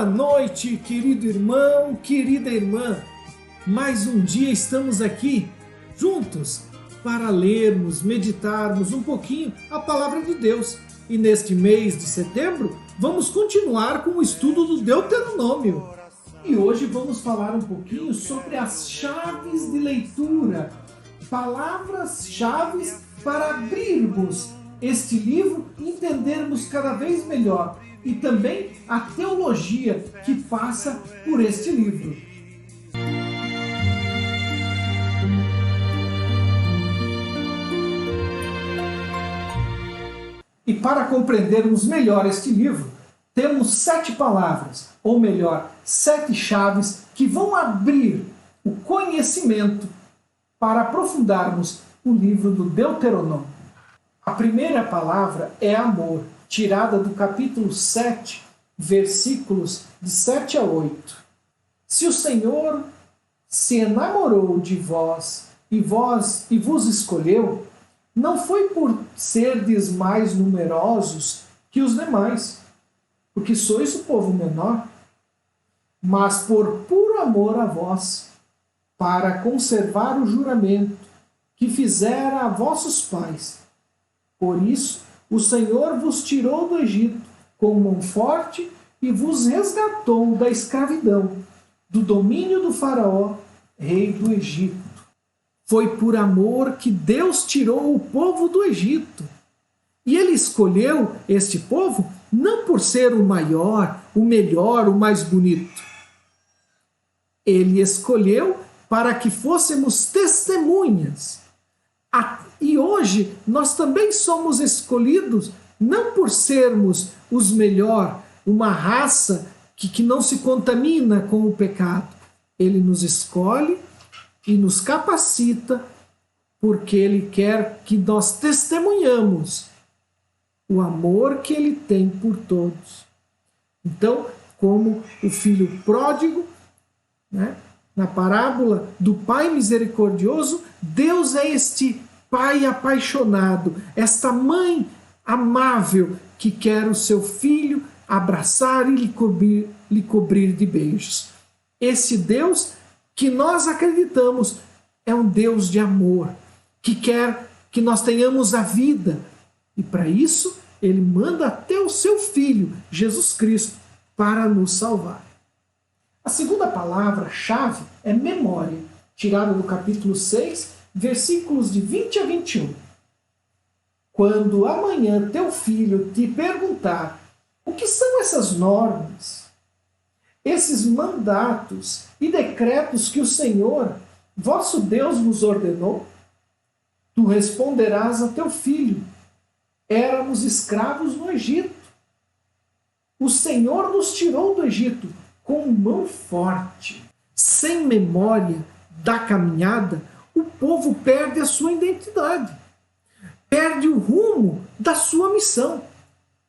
Boa noite, querido irmão, querida irmã. Mais um dia estamos aqui juntos para lermos, meditarmos um pouquinho a palavra de Deus. E neste mês de setembro, vamos continuar com o estudo do Deuteronômio. E hoje vamos falar um pouquinho sobre as chaves de leitura, palavras-chave para abrirmos este livro e entendermos cada vez melhor, e também a teologia que passa por este livro. E para compreendermos melhor este livro, temos 7 palavras, ou melhor, 7 chaves que vão abrir o conhecimento para aprofundarmos o livro do Deuteronômio. A primeira palavra é amor, tirada do capítulo 7, versículos de 7 a 8. Se o Senhor se enamorou de vós e vos escolheu, não foi por serdes mais numerosos que os demais, porque sois o povo menor, mas por puro amor a vós, para conservar o juramento que fizera a vossos pais. Por isso, o Senhor vos tirou do Egito com mão forte e vos resgatou da escravidão, do domínio do Faraó, rei do Egito. Foi por amor que Deus tirou o povo do Egito. E ele escolheu este povo não por ser o maior, o melhor, o mais bonito. Ele escolheu para que fôssemos testemunhas. E hoje nós também somos escolhidos não por sermos os melhor, uma raça que não se contamina com o pecado. Ele nos escolhe e nos capacita porque Ele quer que nós testemunhamos o amor que Ele tem por todos. Então, como o filho pródigo, né, na parábola do Pai misericordioso, Deus é este Pai apaixonado, esta mãe amável que quer o seu filho abraçar e lhe cobrir de beijos. Esse Deus que nós acreditamos é um Deus de amor, que quer que nós tenhamos a vida. E para isso, Ele manda até o seu Filho, Jesus Cristo, para nos salvar. A segunda palavra-chave é memória, tirada do capítulo 6, versículos de 20 a 21. Quando amanhã teu filho te perguntar o que são essas normas, esses mandatos e decretos que o Senhor, vosso Deus, vos ordenou, tu responderás a teu filho: éramos escravos no Egito. O Senhor nos tirou do Egito com mão forte. Sem memória da caminhada, o povo perde a sua identidade, perde o rumo da sua missão.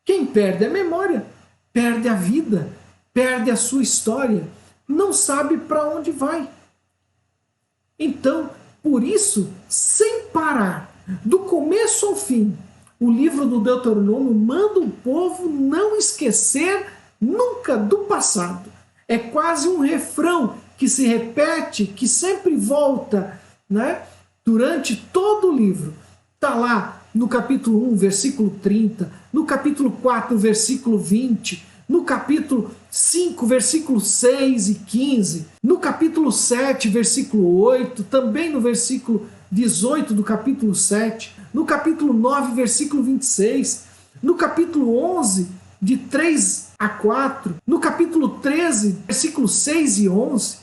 Quem perde a memória, perde a vida, perde a sua história, não sabe para onde vai. Então, por isso, sem parar, do começo ao fim, o livro do Deuteronômio manda o povo não esquecer nunca do passado. É quase um refrão que se repete, que sempre volta, né? Durante todo o livro. Está lá no capítulo 1, versículo 30, no capítulo 4, versículo 20, no capítulo 5, versículos 6 e 15, no capítulo 7, versículo 8, também no versículo 18 do capítulo 7, no capítulo 9, versículo 26, no capítulo 11, de 3 a 4, no capítulo 13, versículos 6 e 11,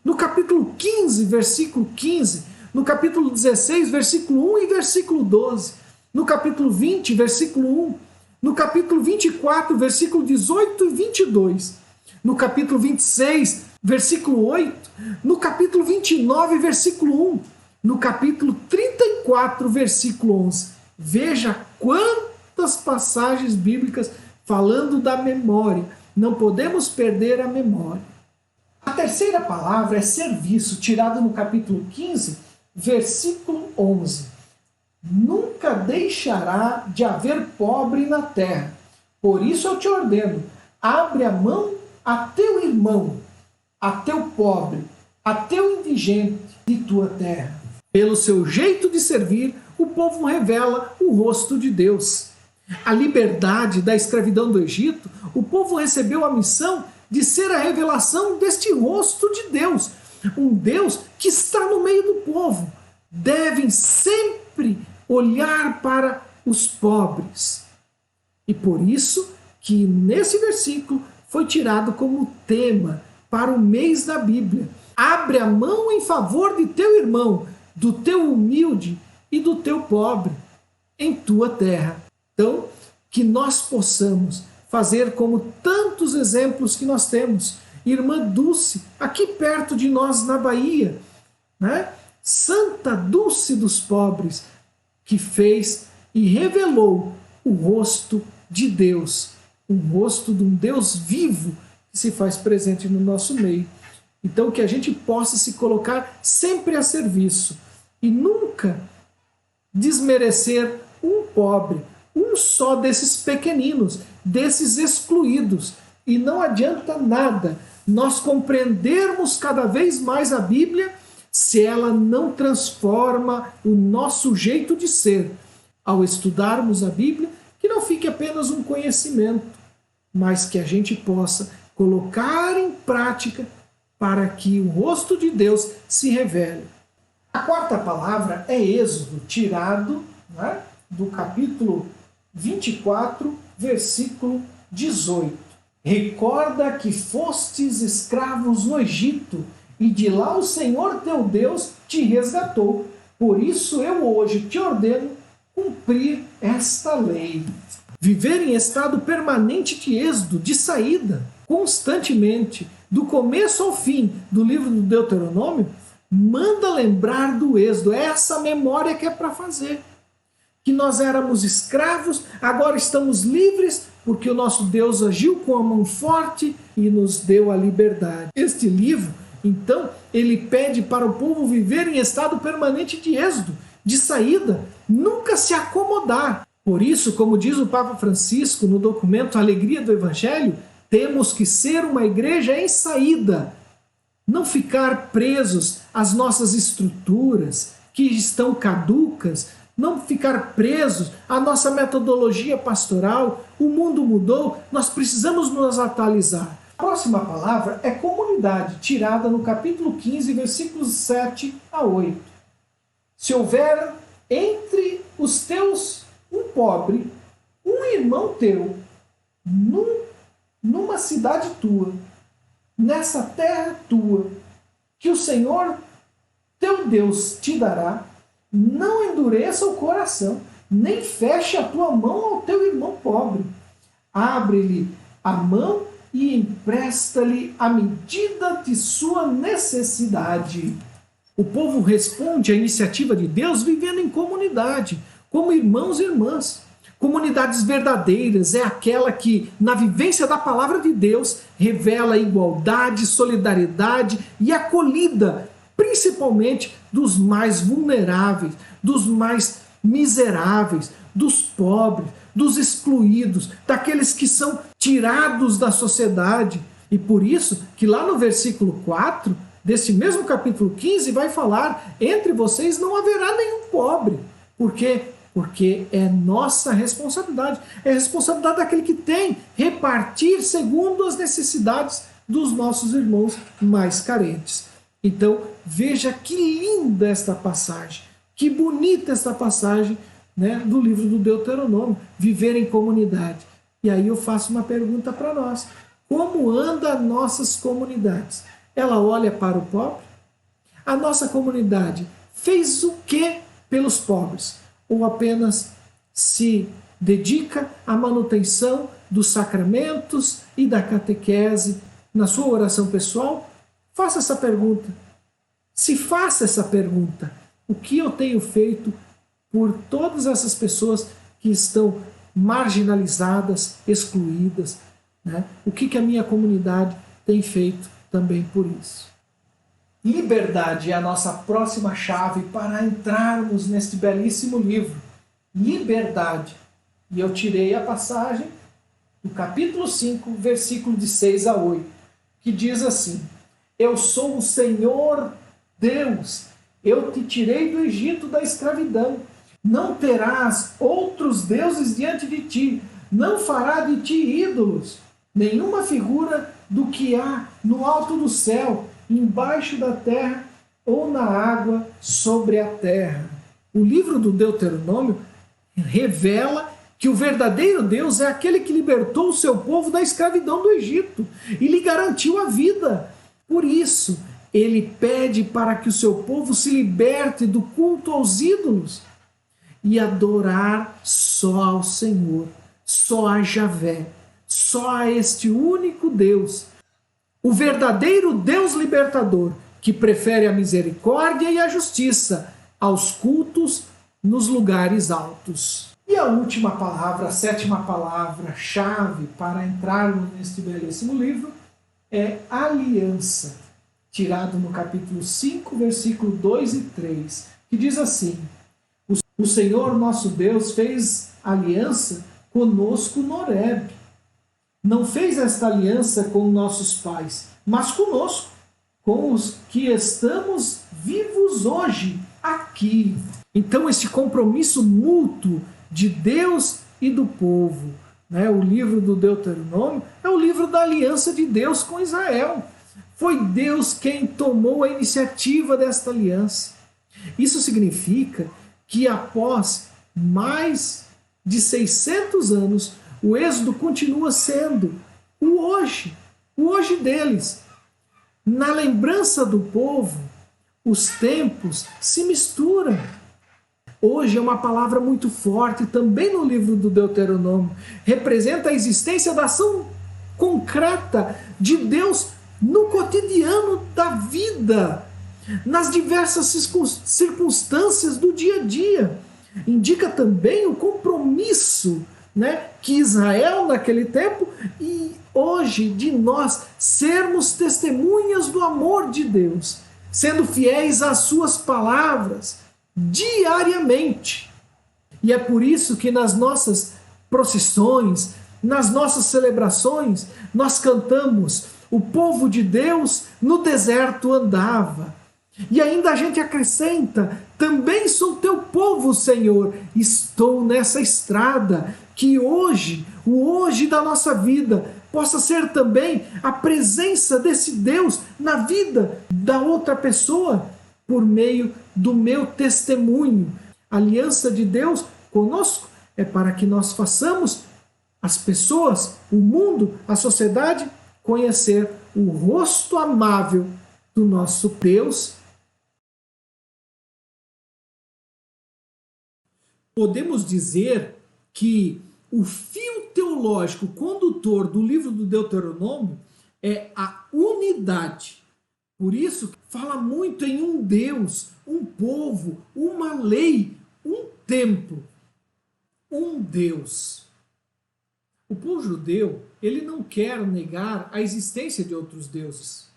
no capítulo 15, versículo 15, no capítulo 16, versículo 1 e versículo 12, no capítulo 20, versículo 1, no capítulo 24, versículo 18 e 22, no capítulo 26, versículo 8, no capítulo 29, versículo 1, no capítulo 34, versículo 11. Veja quantas passagens bíblicas falando da memória. Não podemos perder a memória. A terceira palavra é serviço, tirada no capítulo 15, versículo 11. Nunca deixará de haver pobre na terra. Por isso eu te ordeno, abre a mão a teu irmão, a teu pobre, a teu indigente de tua terra. Pelo seu jeito de servir, o povo revela o rosto de Deus. A liberdade da escravidão do Egito, o povo recebeu a missão de ser a revelação deste rosto de Deus. Um Deus que está no meio do povo. Devem sempre olhar para os pobres. E por isso que nesse versículo foi tirado como tema para o mês da Bíblia. Abre a mão em favor de teu irmão, do teu humilde e do teu pobre, em tua terra. Então, que nós possamos fazer como tantos exemplos que nós temos. Irmã Dulce, aqui perto de nós na Bahia, né? Santa Dulce dos pobres, que fez e revelou o rosto de Deus, um rosto de um Deus vivo que se faz presente no nosso meio. Então, que a gente possa se colocar sempre a serviço e nunca desmerecer um pobre, um só desses pequeninos, desses excluídos. E não adianta nada nós compreendermos cada vez mais a Bíblia se ela não transforma o nosso jeito de ser. Ao estudarmos a Bíblia, que não fique apenas um conhecimento, mas que a gente possa colocar em prática para que o rosto de Deus se revele. A quarta palavra é Êxodo, tirado, né, do capítulo 24, versículo 18. Recorda que fostes escravos no Egito, e de lá o Senhor teu Deus te resgatou. Por isso eu hoje te ordeno cumprir esta lei. Viver em estado permanente de êxodo, de saída, constantemente, do começo ao fim do livro do Deuteronômio, manda lembrar do êxodo. É essa memória que é para fazer. Que nós éramos escravos, agora estamos livres, porque o nosso Deus agiu com a mão forte e nos deu a liberdade. Este livro, então, ele pede para o povo viver em estado permanente de êxodo, de saída, nunca se acomodar. Por isso, como diz o Papa Francisco no documento Alegria do Evangelho, temos que ser uma igreja em saída, não ficar presos às nossas estruturas que estão caducas, não ficar presos à nossa metodologia pastoral. O mundo mudou, nós precisamos nos atualizar. A próxima palavra é comunidade, tirada no capítulo 15, versículos 7 a 8. Se houver entre os teus um pobre, um irmão teu, numa cidade tua, nessa terra tua, que o Senhor teu Deus te dará, não endureça o coração, nem feche a tua mão ao teu irmão pobre. Abre-lhe a mão e empresta-lhe a medida de sua necessidade. O povo responde à iniciativa de Deus vivendo em comunidade, como irmãos e irmãs. Comunidades verdadeiras é aquela que, na vivência da palavra de Deus, revela igualdade, solidariedade e acolhida, principalmente dos mais vulneráveis, dos mais miseráveis, dos pobres, dos excluídos, daqueles que são tirados da sociedade. E por isso que lá no versículo 4, desse mesmo capítulo 15, vai falar: entre vocês não haverá nenhum pobre. Por quê? Porque é nossa responsabilidade. É a responsabilidade daquele que tem repartir segundo as necessidades dos nossos irmãos mais carentes. Então, veja que linda esta passagem. Que bonita esta passagem, né, do livro do Deuteronômio. Viver em comunidade. E aí eu faço uma pergunta para nós. Como andam nossas comunidades? Ela olha para o pobre? A nossa comunidade fez o que pelos pobres? Ou apenas se dedica à manutenção dos sacramentos e da catequese na sua oração pessoal? Faça essa pergunta. Se faça essa pergunta, o que eu tenho feito por todas essas pessoas que estão marginalizadas, excluídas, né? O que a minha comunidade tem feito também por isso? Liberdade é a nossa próxima chave para entrarmos neste belíssimo livro. Liberdade. E eu tirei a passagem do capítulo 5, versículo de 6 a 8. que diz assim: eu sou o Senhor Deus, eu te tirei do Egito da escravidão. Não terás outros deuses diante de ti, não fará de ti ídolos, nenhuma figura do que há no alto do céu, embaixo da terra ou na água sobre a terra. O livro do Deuteronômio revela que o verdadeiro Deus é aquele que libertou o seu povo da escravidão do Egito e lhe garantiu a vida. Por isso, ele pede para que o seu povo se liberte do culto aos ídolos e adorar só ao Senhor, só a Javé, só a este único Deus, o verdadeiro Deus libertador, que prefere a misericórdia e a justiça aos cultos nos lugares altos. E a última palavra, a sétima palavra-chave para entrarmos neste belíssimo livro é aliança, tirado no capítulo 5, versículo 2 e 3, que diz assim: o Senhor nosso Deus fez aliança conosco no Horebe. Não fez esta aliança com nossos pais, mas conosco, com os que estamos vivos hoje, aqui. Então, esse compromisso mútuo de Deus e do povo, né? O livro do Deuteronômio é o livro da aliança de Deus com Israel. Foi Deus quem tomou a iniciativa desta aliança. Isso significa que após mais de 600 anos, o Êxodo continua sendo o hoje deles. Na lembrança do povo, os tempos se misturam. Hoje é uma palavra muito forte, também no livro do Deuteronômio. Representa a existência da ação concreta de Deus no cotidiano da vida, nas diversas circunstâncias do dia a dia. Indica também o compromisso, né, que Israel naquele tempo e hoje de nós sermos testemunhas do amor de Deus, sendo fiéis às suas palavras diariamente. E é por isso que nas nossas procissões, nas nossas celebrações, nós cantamos: o povo de Deus no deserto andava. E ainda a gente acrescenta: também sou teu povo, Senhor, estou nessa estrada. Que hoje, o hoje da nossa vida, possa ser também a presença desse Deus na vida da outra pessoa, por meio do meu testemunho. A aliança de Deus conosco é para que nós façamos as pessoas, o mundo, a sociedade, conhecer o rosto amável do nosso Deus. Podemos dizer que o fio teológico condutor do livro do Deuteronômio é a unidade. Por isso, fala muito em um Deus, um povo, uma lei, um templo, um Deus. O povo judeu, ele não quer negar a existência de outros deuses,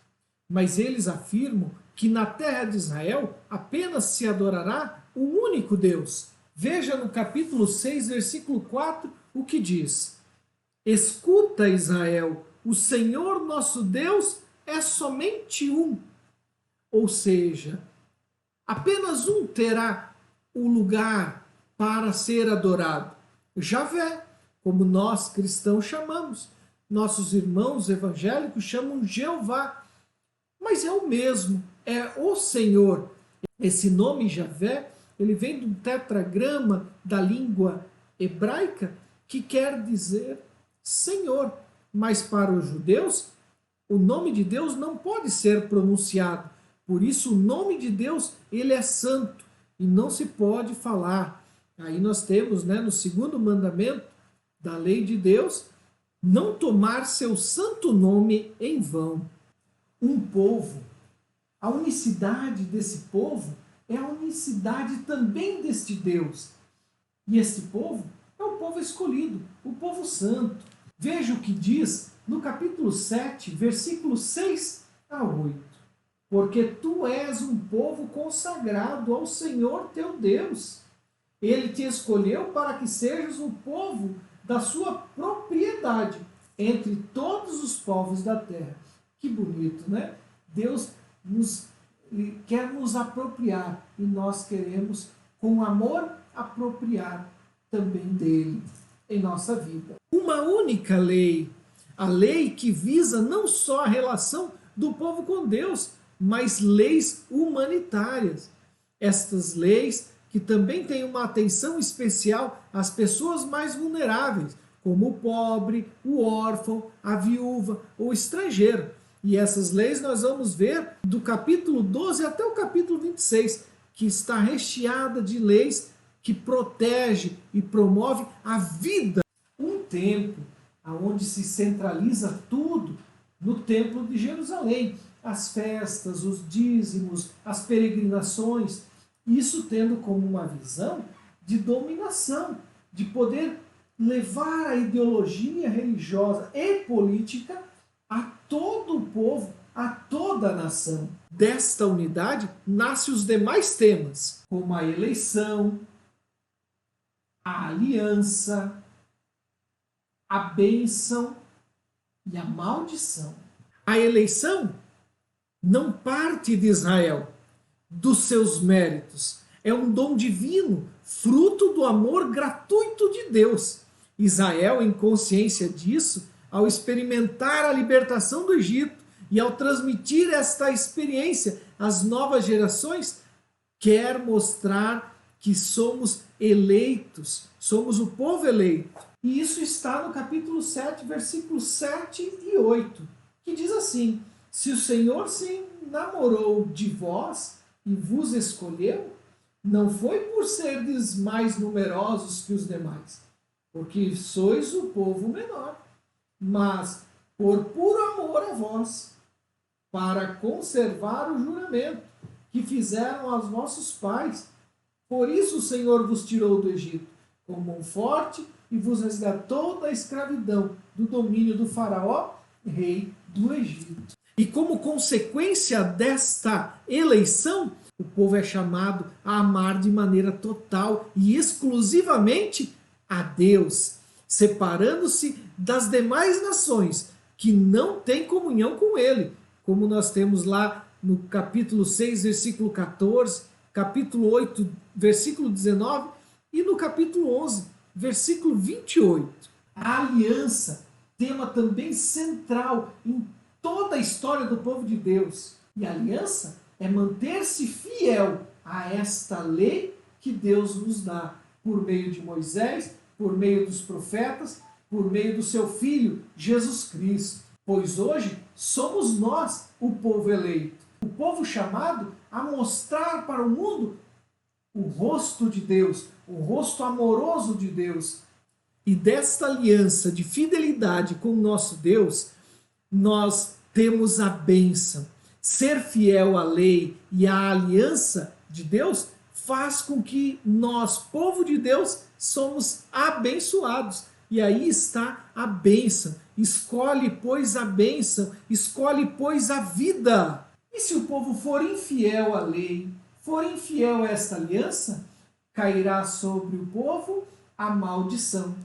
mas eles afirmam que na terra de Israel apenas se adorará o único Deus. Veja no capítulo 6, versículo 4, o que diz: escuta, Israel, o Senhor nosso Deus é somente um. Ou seja, apenas um terá o lugar para ser adorado. Javé, como nós cristãos chamamos. Nossos irmãos evangélicos chamam Jeová. Mas é o mesmo, é o Senhor. Esse nome Javé, ele vem de um tetragrama da língua hebraica que quer dizer Senhor. Mas para os judeus, o nome de Deus não pode ser pronunciado. Por isso, o nome de Deus, ele é santo e não se pode falar. Aí nós temos, né, no segundo mandamento da lei de Deus, não tomar seu santo nome em vão. Um povo, a unicidade desse povo é a unicidade também deste Deus. E este povo é o povo escolhido, o povo santo. Veja o que diz no capítulo 7, versículos 6 a 8. Porque tu és um povo consagrado ao Senhor teu Deus. Ele te escolheu para que sejas o povo da sua propriedade entre todos os povos da terra. Que bonito, né? Deus quer nos apropriar e nós queremos, com amor, apropriar também dele em nossa vida. Uma única lei, a lei que visa não só a relação do povo com Deus, mas leis humanitárias. Estas leis que também têm uma atenção especial às pessoas mais vulneráveis, como o pobre, o órfão, a viúva ou o estrangeiro. E essas leis nós vamos ver do capítulo 12 até o capítulo 26, que está recheada de leis que protege e promove a vida. Um templo onde se centraliza tudo no templo de Jerusalém. As festas, os dízimos, as peregrinações, isso tendo como uma visão de dominação, de poder levar a ideologia religiosa e política a todo o povo, a toda a nação. Desta unidade nascem os demais temas, como a eleição, a aliança, a bênção e a maldição. A eleição não parte de Israel, dos seus méritos. É um dom divino, fruto do amor gratuito de Deus. Israel, em consciência disso, ao experimentar a libertação do Egito e ao transmitir esta experiência às novas gerações, quer mostrar que somos eleitos, somos o povo eleito. E isso está no capítulo 7, versículos 7 e 8, que diz assim: se o Senhor se enamorou de vós e vos escolheu, não foi por serdes mais numerosos que os demais, porque sois o povo menor, mas por puro amor a vós, para conservar o juramento que fizeram aos vossos pais. Por isso o Senhor vos tirou do Egito com mão forte e vos resgatou da escravidão, do domínio do faraó, rei do Egito. E como consequência desta eleição, o povo é chamado a amar de maneira total e exclusivamente a Deus, separando-se das demais nações que não têm comunhão com ele, como nós temos lá no capítulo 6, versículo 14, capítulo 8, versículo 19 e no capítulo 11, versículo 28. A aliança, tema também central em toda a história do povo de Deus. E a aliança é manter-se fiel a esta lei que Deus nos dá por meio de Moisés, por meio dos profetas, por meio do seu Filho, Jesus Cristo. Pois hoje somos nós o povo eleito, o povo chamado a mostrar para o mundo o rosto de Deus, o rosto amoroso de Deus. E desta aliança de fidelidade com o nosso Deus, nós temos a bênção. Ser fiel à lei e à aliança de Deus faz com que nós, povo de Deus, somos abençoados. E aí está a bênção. Escolhe, pois, a bênção. Escolhe, pois, a vida. E se o povo for infiel à lei, for infiel a esta aliança, cairá sobre o povo a maldição.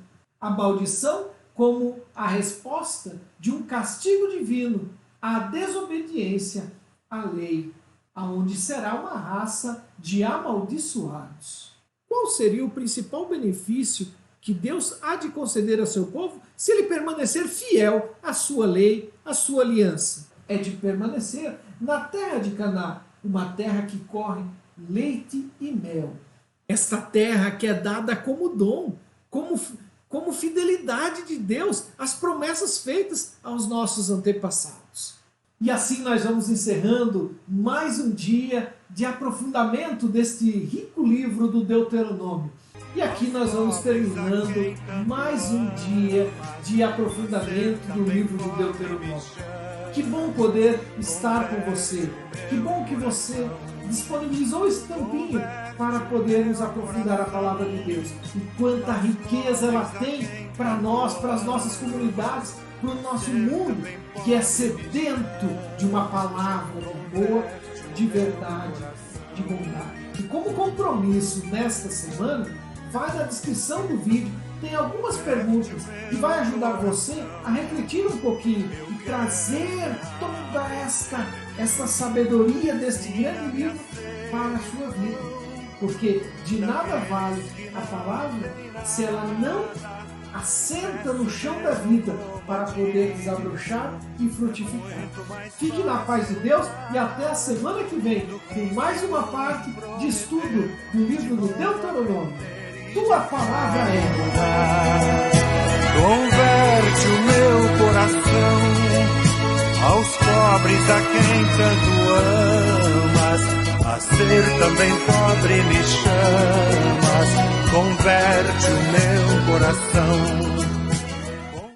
A maldição como a resposta de um castigo divino à desobediência à lei, aonde será uma raça de amaldiçoados. Qual seria o principal benefício que Deus há de conceder ao seu povo se ele permanecer fiel à sua lei, à sua aliança? É de permanecer na terra de Canaã, uma terra que corre leite e mel. Esta terra que é dada como dom, como fidelidade de Deus às promessas feitas aos nossos antepassados. E assim nós vamos encerrando mais um dia de aprofundamento deste rico livro do Deuteronômio. E aqui nós vamos terminando mais um dia de aprofundamento do livro do Deuteronômio. Que bom poder estar com você. Que bom que você disponibilizou esse tempinho para podermos aprofundar a palavra de Deus. E quanta riqueza ela tem para nós, para as nossas comunidades, para o nosso mundo, que é sedento de uma palavra de amor, de verdade, de bondade. E como compromisso nesta semana, vai na descrição do vídeo, tem algumas perguntas e vai ajudar você a refletir um pouquinho e trazer toda essa sabedoria deste grande livro para a sua vida. Porque de nada vale a palavra se ela não assenta no chão da vida para poder desabrochar e frutificar. Fique na paz de Deus e até a semana que vem com mais uma parte de estudo do livro do Deuteronômio. Tua palavra é. Converte o meu coração aos pobres a quem tanto amas. A ser também pobre me chamas, converte o meu coração.